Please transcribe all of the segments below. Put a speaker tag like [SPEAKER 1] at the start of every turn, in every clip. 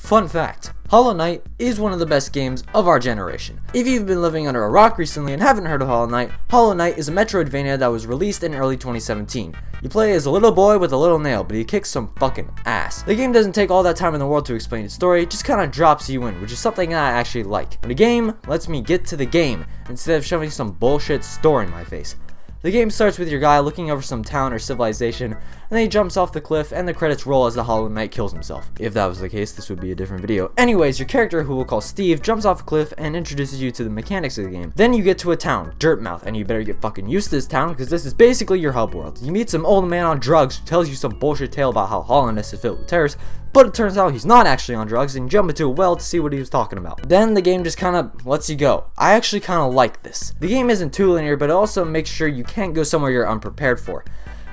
[SPEAKER 1] Fun fact, Hollow Knight is one of the best games of our generation. If you've been living under a rock recently and haven't heard of Hollow Knight is a Metroidvania that was released in early 2017. You play as a little boy with a little nail, but he kicks some fucking ass. The game doesn't take all that time in the world to explain its story, it just kinda drops you in, which is something I actually like. And the game lets me get to the game, instead of shoving some bullshit story in my face. The game starts with your guy looking over some town or civilization, and then he jumps off the cliff and the credits roll as the Hollow Knight kills himself. If that was the case, this would be a different video. Anyways, your character, who we'll call Steve, jumps off a cliff and introduces you to the mechanics of the game. Then you get to a town, Dirtmouth, and you better get fucking used to this town because this is basically your hub world. You meet some old man on drugs who tells you some bullshit tale about how Hollowness is filled with terrorists, but it turns out he's not actually on drugs, and you jump into a well to see what he was talking about. Then the game just kinda lets you go. I actually kinda like this. The game isn't too linear, but it also makes sure you can't go somewhere you're unprepared for.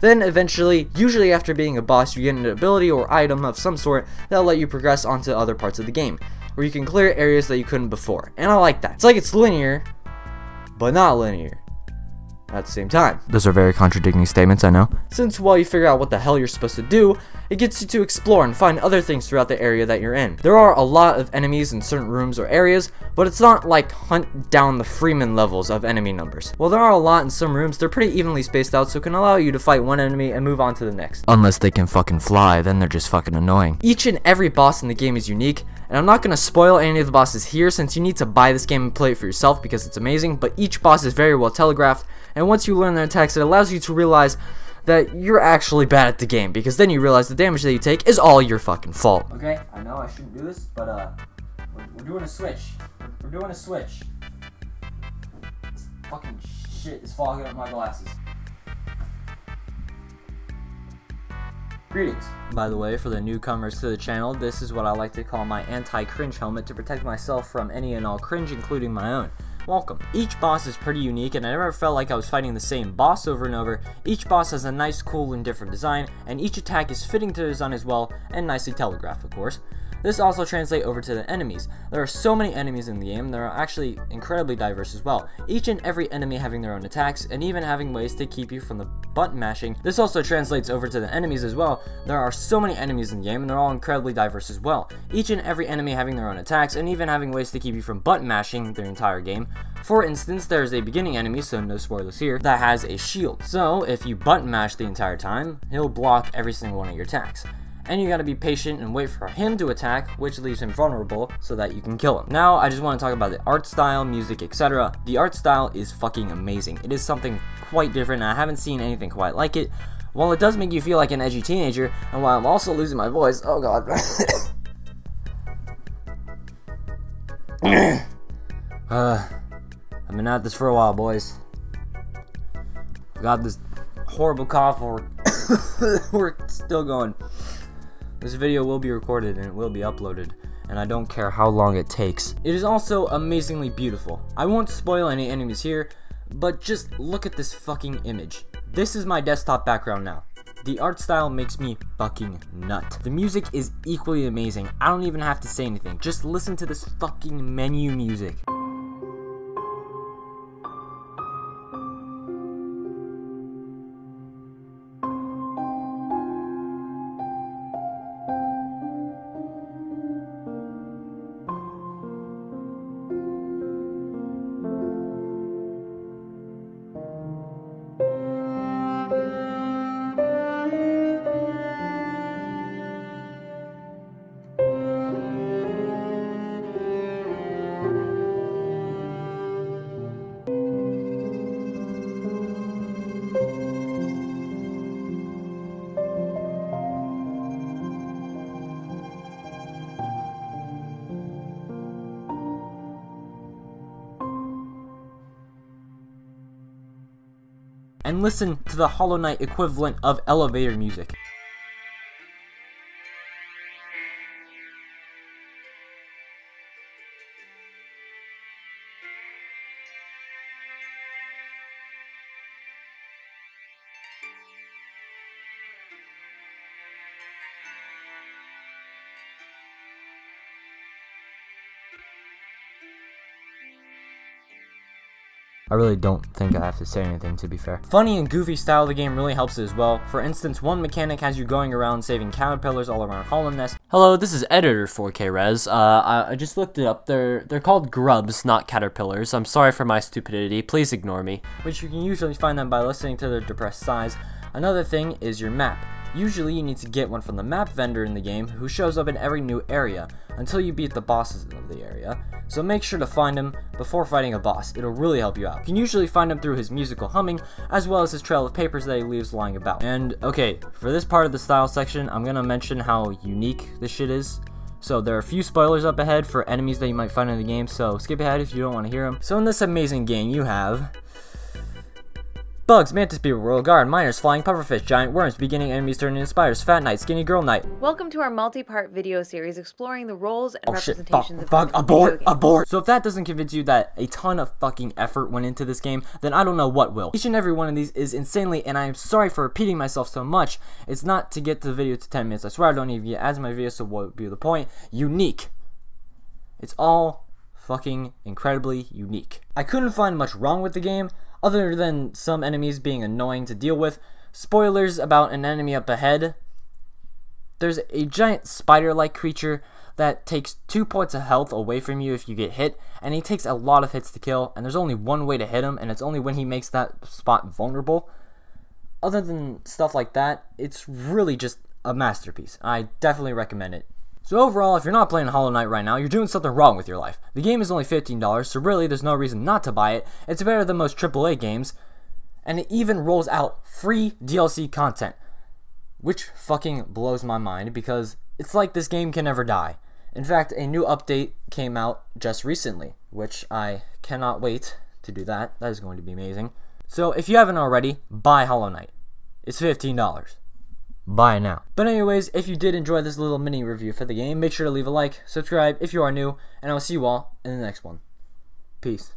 [SPEAKER 1] Then eventually, usually after being a boss, you get an ability or item of some sort that'll let you progress onto other parts of the game, where you can clear areas that you couldn't before. And I like that. It's like it's linear, but not linear at the same time. Those are very contradicting statements, I know. Since while you figure out what the hell you're supposed to do, it gets you to explore and find other things throughout the area that you're in. There are a lot of enemies in certain rooms or areas, but it's not like hunt down the Freeman levels of enemy numbers. While there are a lot in some rooms, they're pretty evenly spaced out, so it can allow you to fight one enemy and move on to the next. Unless they can fucking fly, then they're just fucking annoying. Each and every boss in the game is unique, and I'm not going to spoil any of the bosses here since you need to buy this game and play it for yourself because it's amazing, but each boss is very well telegraphed, and once you learn their attacks, it allows you to realize that you're actually bad at the game, because then you realize the damage that you take is all your fucking fault. Okay, I know I shouldn't do this, but we're doing a switch. We're doing a switch. This fucking shit is fogging up my glasses. Greetings. By the way, for the newcomers to the channel, this is what I like to call my anti-cringe helmet to protect myself from any and all cringe, including my own. Welcome. Each boss is pretty unique, and I never felt like I was fighting the same boss over and over. Each boss has a nice, cool, and different design, and each attack is fitting to the design as well, and nicely telegraphed, of course. This also translates over to the enemies. There are so many enemies in the game, they are actually incredibly diverse as well. Each and every enemy having their own attacks, and even having ways to keep you from the button mashing. This also translates over to the enemies as well. There are so many enemies in the game, and they're all incredibly diverse as well. Each and every enemy having their own attacks, and even having ways to keep you from button mashing their entire game. For instance, there's a beginning enemy, so no spoilers here, that has a shield. So if you button mash the entire time, he'll block every single one of your attacks. And you gotta be patient and wait for him to attack, which leaves him vulnerable so that you can kill him. Now, I just want to talk about the art style, music, etc. The art style is fucking amazing. It is something quite different, and I haven't seen anything quite like it. While it does make you feel like an edgy teenager, and while I'm also losing my voice, oh god. I've been at this for a while, boys. I've got this horrible cough, or we're still going. This video will be recorded and it will be uploaded, and I don't care how long it takes. It is also amazingly beautiful. I won't spoil any enemies here, but just look at this fucking image. This is my desktop background now. The art style makes me fucking nut. The music is equally amazing. I don't even have to say anything. Just listen to this fucking menu music. And listen to the Hollow Knight equivalent of elevator music. I really don't think I have to say anything, to be fair. Funny and goofy style of the game really helps it as well. For instance, one mechanic has you going around saving caterpillars all around Hollownest. Hello, this is Editor 4KRez. I just looked it up. They're called grubs, not caterpillars. I'm sorry for my stupidity. Please ignore me. Which you can usually find them by listening to their depressed sighs. Another thing is your map. Usually you need to get one from the map vendor in the game who shows up in every new area until you beat the bosses of the area, so make sure to find him before fighting a boss. It'll really help you out. You can usually find him through his musical humming as well as his trail of papers that he leaves lying about. And okay, for this part of the style section, I'm gonna mention how unique this shit is. So there are a few spoilers up ahead for enemies that you might find in the game, so skip ahead if you don't want to hear them. So in this amazing game you have bugs, mantis people, royal guard, miners, flying pufferfish, giant worms, beginning enemies turning into spiders, fat knight, skinny girl knight.
[SPEAKER 2] Welcome to our multi-part video series exploring the roles and representations of
[SPEAKER 1] abort. So if that doesn't convince you that a ton of fucking effort went into this game, then I don't know what will. Each and every one of these is insanely, and I am sorry for repeating myself so much. It's not to get the video to 10 minutes. I swear I don't even get ads in my videos, so what would be the point? Unique. It's all fucking incredibly unique. I couldn't find much wrong with the game, other than some enemies being annoying to deal with. Spoilers about an enemy up ahead. There's a giant spider-like creature that takes 2 points of health away from you if you get hit, and he takes a lot of hits to kill, and there's only one way to hit him, and it's only when he makes that spot vulnerable. Other than stuff like that, it's really just a masterpiece. I definitely recommend it. So overall, if you're not playing Hollow Knight right now, you're doing something wrong with your life. The game is only $15, so really there's no reason not to buy it. It's better than most AAA games, and it even rolls out free DLC content, which fucking blows my mind because it's like this game can never die. In fact, a new update came out just recently, which I cannot wait to do that. That is going to be amazing. So if you haven't already, buy Hollow Knight. It's $15. Buy now. But anyways, if you did enjoy this little mini review for the game, make sure to leave a like, subscribe if you are new, and I'll see you all in the next one. Peace.